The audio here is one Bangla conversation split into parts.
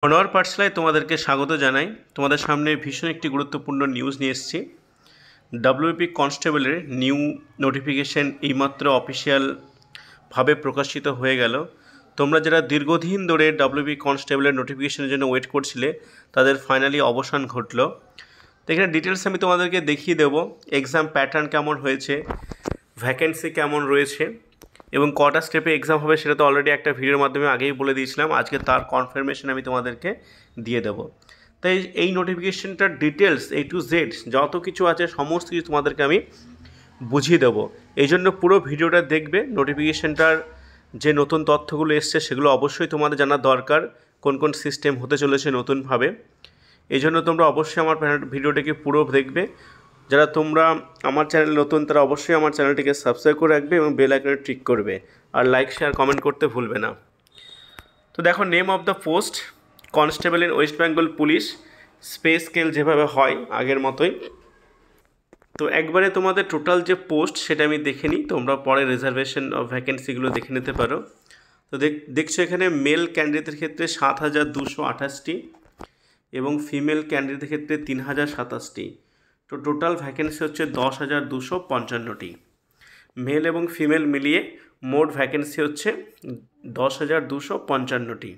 মনোয়ার পাঠশালায় তোমাদেরকে স্বাগত জানাই। তোমাদের সামনে ভীষণ একটি গুরুত্বপূর্ণ নিউজ নিয়ে এসেছি। ডাব্লিউপি কনস্টেবলের নিউ নোটিফিকেশন এইমাত্র অফিসিয়ালভাবে প্রকাশিত হয়ে গেল। তোমরা যারা দীর্ঘদিন ধরে ডাব্লিউপি কনস্টেবলের নোটিফিকেশনের জন্য ওয়েট করছিলে, তাদের ফাইনালি অবসান ঘটল। তো এখানে ডিটেলস আমি তোমাদেরকে দেখিয়ে দেবো, এক্সাম প্যাটার্ন কেমন হয়েছে, ভ্যাকেন্সি কেমন রয়েছে এবং কটা স্টেপে এক্সাম হবে সেটা তো অলরেডি একটা ভিডিওর মাধ্যমে আগেই বলে দিয়েছিলাম। আজকে তার কনফার্মেশন আমি তোমাদেরকে দিয়ে দেবো। তাই এই নোটিফিকেশনটার ডিটেলস A to Z যত কিছু আছে সমস্ত কিছু তোমাদেরকে আমি বুঝিয়ে দেবো। এই জন্য পুরো ভিডিওটা দেখবে। নোটিফিকেশনটার যে নতুন তথ্যগুলো এসছে সেগুলো অবশ্যই তোমাদের জানা দরকার, কোন কোন সিস্টেম হতে চলেছে নতুনভাবে। এই জন্য তোমরা অবশ্যই আমার ভিডিওটাকে পুরো দেখবে। যারা তোমরা আমার চ্যানেল নতুন তারা অবশ্যই আমার চ্যানেলটিকে সাবস্ক্রাইব করে রাখবে এবং বেল আইকনে ক্লিক করবে, আর লাইক শেয়ার কমেন্ট করতে ভুলবে না। তো দেখো, name of the post constable in West Bengal police, স্পে স্কেল যেভাবে হয় আগের মতোই। তো একবারে তোমাদের টোটাল যে পোস্ট সেটা আমি দেখে নিই, তোমরা পরে রিজার্ভেশন অফ ভ্যাকেন্সিগুলো দেখে নিতে পারো। তো দেখছো এখানে মেল ক্যান্ডিডেটের ক্ষেত্রে 7,228টি এবং ফিমেল ক্যান্ডিডেটের ক্ষেত্রে 3,027টি। তো টোটাল ভ্যাকেন্সি হচ্ছে 10,255টি। মেল এবং ফিমেল মিলিয়ে মোট ভ্যাকেন্সি হচ্ছে 10,255টি।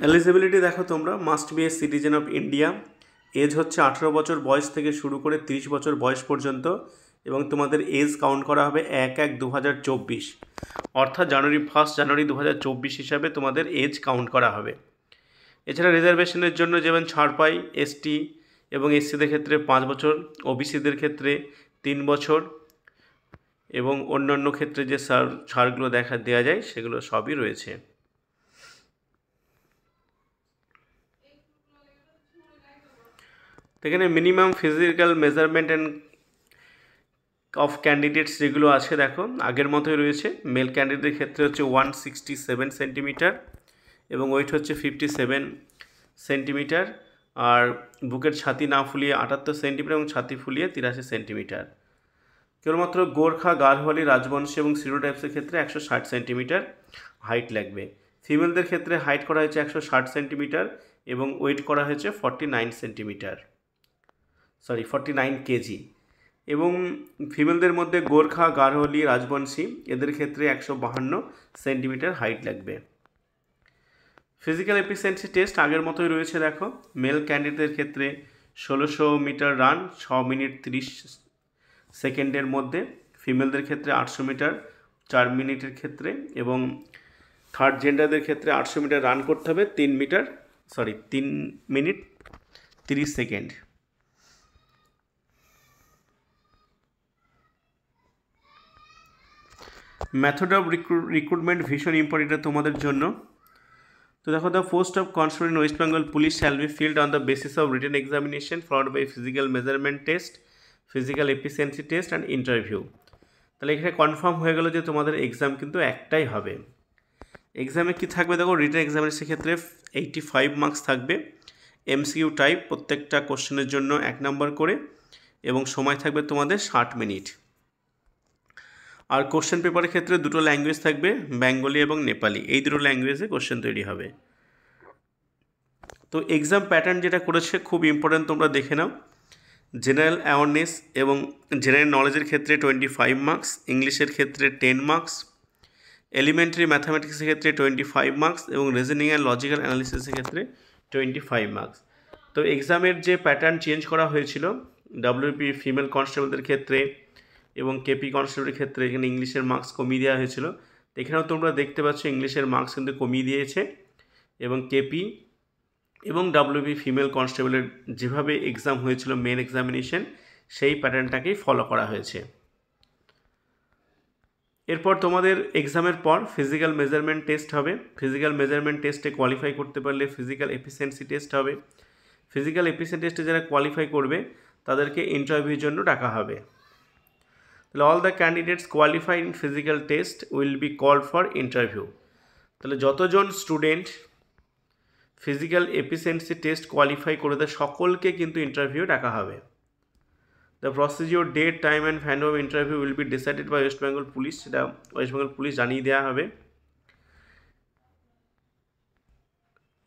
এলিজিবিলিটি দেখো তোমরা, must be a citizen of India, age হচ্ছে 18 বছর বয়স থেকে শুরু করে 30 বছর বয়স পর্যন্ত, এবং তোমাদের এজ কাউন্ট করা হবে 1/1/2024, অর্থাৎ জানুয়ারি 2024 হিসাবে তোমাদের এজ কাউন্ট করা হবে। এছাড়া রিজার্ভেশনের জন্য যেমন ছাড় পাই এসটি এবং এসসিদের ক্ষেত্রে 5 বছর, ওবিসিদের ক্ষেত্রে 3 বছর, এবং অন্যান্য ক্ষেত্রে যে ছাড়গুলো দেওয়া যায় সেগুলো সবই রয়েছে। এখানে minimum physical measurement and of candidates যেগুলো আছে দেখো আগের মতোই রয়েছে। মেল ক্যান্ডিডেটের ক্ষেত্রে হচ্ছে 167 সেন্টিমিটার এবং ওয়েট হচ্ছে 57 সেন্টিমিটার, আর বুকের ছাতি না ফুলিয়ে 78 সেন্টিমিটার এবং ছাতি ফুলিয়ে 83 সেন্টিমিটার। কেবলমাত্র গোর্খা, গাড়ওয়ালি, রাজবংশী এবং স্টিরিওটাইপসের ক্ষেত্রে 160 সেন্টিমিটার হাইট লাগবে। ফিমেলদের ক্ষেত্রে হাইট করা হয়েছে 160 সেন্টিমিটার এবং ওয়েট করা হয়েছে 49 কেজি। এবং ফিমেলদের মধ্যে গোর্খা, গাড়ওয়ালি, রাজবংশী এদের ক্ষেত্রে 152 সেন্টিমিটার হাইট লাগবে। ফিজিক্যাল এফিসিয়েন্সি টেস্ট আগের মতোই রয়েছে দেখো। মেল ক্যান্ডিডেটের ক্ষেত্রে 1600 মিটার রান 6 মিনিট 30 সেকেন্ডের মধ্যে, ফিমেলদের ক্ষেত্রে 800 মিটার 4 মিনিটের ক্ষেত্রে, এবং থার্ড জেন্ডারদের ক্ষেত্রে 800 মিটার রান করতে হবে 3 minute 30 second. Method of recruitment ভীষণ ইম্পর্টেন্ট তোমাদের জন্য। তো দেখো, the post of constable in West Bengal police shall be filled on the basis of written examination followed by physical measurement test, physical efficiency test and interview. তাহলে এখানে কনফার্ম হয়ে গেল যে তোমাদের এক্সাম কিন্তু একটাই হবে। এক্সামে কি থাকবে দেখো, রিটেন এক্সামিনেশনের ক্ষেত্রে 85 মার্কস থাকবে, এমসিকিউ টাইপ, প্রত্যেকটা কোশ্চেনের জন্য 1 নম্বর করে, এবং সময় থাকবে তোমাদের 60 মিনিট। আর কোশ্চেন পেপারের ক্ষেত্রে দুটো ল্যাঙ্গুয়েজ থাকবে, বেঙ্গলি এবং নেপালি, এই দুটো ল্যাঙ্গুয়েজে কোশ্চেন তৈরি হবে। তো এক্সাম প্যাটার্ন যেটা করেছে খুব ইম্পর্ট্যান্ট, তোমরা দেখে নাও। জেনারেল অ্যাওয়ারনেস এবং জেনারেল নলেজের ক্ষেত্রে 25 মার্কস, ইংলিশের ক্ষেত্রে 10 মার্কস, এলিমেন্টারি ম্যাথামেটিক্সের ক্ষেত্রে 25 মার্কস এবং রিজনিং অ্যান্ড লজিক্যাল অ্যানালিসিসের ক্ষেত্রে 25 মার্কস। তো এক্সামের যে প্যাটার্ন চেঞ্জ করা হয়েছিল ডাব্লিউপি ফিমেল কনস্টেবলদের ক্ষেত্রে এবং কেপি কনস্টেবলের ক্ষেত্রে, এখানে ইংলিশের মার্কস কমিয়ে দেওয়া হয়েছিল। তো এখানেও তোমরা দেখতে পাচ্ছ ইংলিশের মার্কস কিন্তু কমিয়ে দিয়েছে, এবং কেপি এবং ডাব্লিউপি ফিমেল কনস্টেবলের যেভাবে এক্সাম হয়েছিল মেন এক্সামিনেশন, সেই প্যাটার্নটাকেই ফলো করা হয়েছে। এরপর তোমাদের এক্সামের পর ফিজিক্যাল মেজারমেন্ট টেস্ট হবে। ফিজিক্যাল মেজারমেন্ট টেস্টে কোয়ালিফাই করতে পারলে ফিজিক্যাল এফিসিয়েন্সি টেস্ট হবে। ফিজিক্যাল এফিসিয়েন্সি টেস্টে যারা কোয়ালিফাই করবে তাদেরকে ইন্টারভিউর জন্য ডাকা হবে। তাহলে all the candidates qualified in physical test will be called for interview. তাহলে যতজন student physical efficiency test qualify করে দেয় সকলকে কিন্তু ইন্টারভিউ ডাকা হবে। The procedure, date, time and venue of interview will be decided by West Bengal police, সেটা ওয়েস্ট বেঙ্গল পুলিশ জানিয়ে দেওয়া হবে।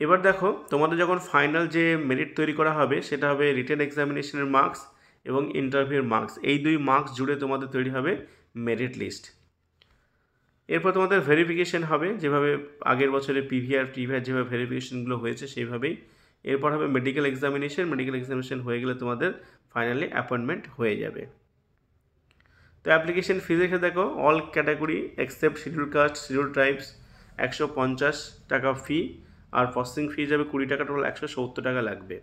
এবার দেখো, তোমাদের যখন ফাইনাল যে মেরিট তৈরি করা হবে সেটা হবে রিটেন এক্সামিনেশনের মার্কস এবং ইন্টারভিউর মার্কস, এই দুই মার্কস জুড়ে তোমাদের তৈরি হবে মেরিট লিস্ট। এরপর তোমাদের ভেরিফিকেশন হবে, যেভাবে আগের বছরে পিভিআর যেভাবে ভেরিফিকেশনগুলো হয়েছে সেইভাবেই। এরপর হবে মেডিকেল এক্সামিনেশন হয়ে গেলে তোমাদের ফাইনালি অ্যাপয়েন্টমেন্ট হয়ে যাবে। তো অ্যাপ্লিকেশন ফিজের ক্ষেত্রে দেখো, all category except schedule caste, schedule tribes 150 টাকা ফি, আর প্রসেসিং ফি যাবে 20 টাকা, টোটাল 170 টাকা লাগবে।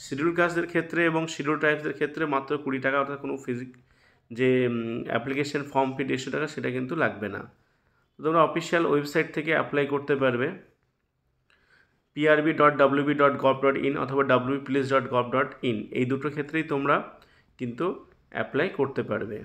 শিডিউল কাস্টদের ক্ষেত্রে এবং শিডিউল ট্রাইবসদের ক্ষেত্রে মাত্র 20 টাকা, অর্থাৎ কোনো যে অ্যাপ্লিকেশন ফর্ম ফি 150 টাকা সেটা কিন্তু লাগবে না। তোমরা অফিসিয়াল ওয়েবসাইট থেকে অ্যাপ্লাই করতে পারবে, prb.wb.gov.in অথবা wpolice.gov.in, এই দুটো ক্ষেত্রেই তোমরা কিন্তু অ্যাপ্লাই করতে পারবে।